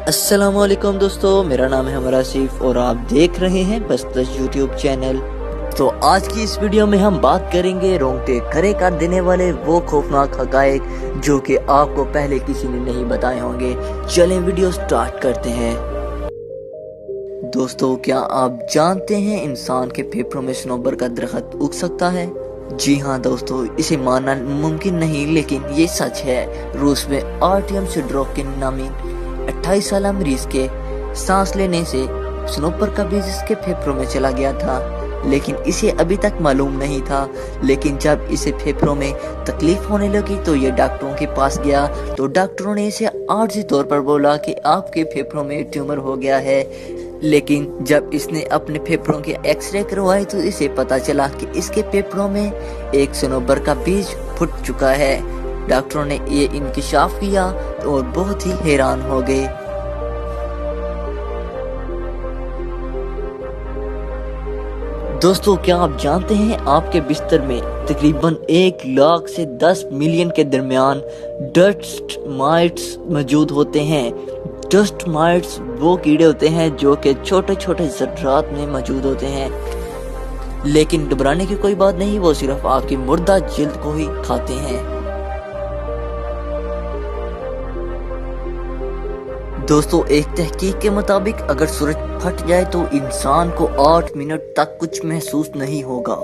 अस्सलाम वालेकुम दोस्तों, मेरा नाम है हमर आसिफ और आप देख रहे हैं बस दस यूट्यूब चैनल। तो आज की इस वीडियो में हम बात करेंगे रोंगटे खड़े कर देने वाले वो खौफनाक हकायक जो कि आपको पहले किसी ने नहीं बताए होंगे। चलें वीडियो स्टार्ट करते हैं। दोस्तों, क्या आप जानते हैं इंसान के फेफड़ों में सनोबर का दरख्त उग सकता है? जी हाँ दोस्तों, इसे मानना मुमकिन नहीं लेकिन ये सच है। रूस में आर्टियम सिड्रोकिन नामी 28 साल मरीज के सांस लेने से सनोबर का बीज इसके फेफड़ों में चला गया था, लेकिन इसे अभी तक मालूम नहीं था। लेकिन जब इसे फेफड़ों में तकलीफ होने लगी तो ये डॉक्टरों के पास गया, तो डॉक्टरों ने इसे आर्जी तौर पर बोला कि आपके फेफड़ों में ट्यूमर हो गया है। लेकिन जब इसने अपने फेफड़ों के एक्सरे करवाए तो इसे पता चला कि इसके फेफड़ों में एक सनोबर का बीज फूट चुका है। डॉक्टरों ने ये इंकशाफ किया और बहुत ही हैरान हो गए। दोस्तों, क्या आप जानते हैं आपके बिस्तर में तकरीबन 1 लाख से 10 मिलियन के दरमियान डस्ट माइट्स मौजूद होते हैं। डस्ट माइट्स वो कीड़े होते हैं जो कि छोटे छोटे ज़र्रात में मौजूद होते हैं, लेकिन घबराने की कोई बात नहीं, वो सिर्फ आपकी मुर्दा जिल्द को ही खाते हैं। दोस्तों, एक तहकीक के मुताबिक अगर सूरज फट जाए तो इंसान को 8 मिनट तक कुछ महसूस नहीं होगा,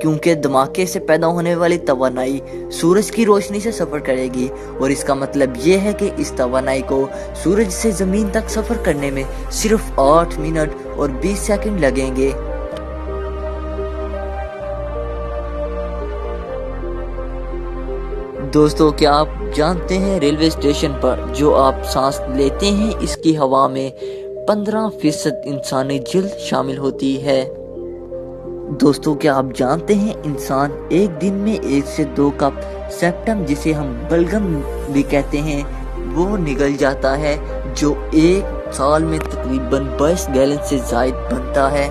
क्योंकि धमाके से पैदा होने वाली तवानाई सूरज की रोशनी से सफर करेगी। और इसका मतलब ये है कि इस तवानाई को सूरज से जमीन तक सफर करने में सिर्फ 8 मिनट और 20 सेकंड लगेंगे। दोस्तों, क्या आप जानते हैं रेलवे स्टेशन पर जो आप सांस लेते हैं इसकी हवा में 15% इंसानी जिल्द शामिल होती है। दोस्तों, क्या आप जानते हैं इंसान एक दिन में 1 से 2 कप सेप्टम, जिसे हम बलगम भी कहते हैं, वो निगल जाता है, जो एक साल में तकरीबन 22 गैलन से ज्यादा बनता है।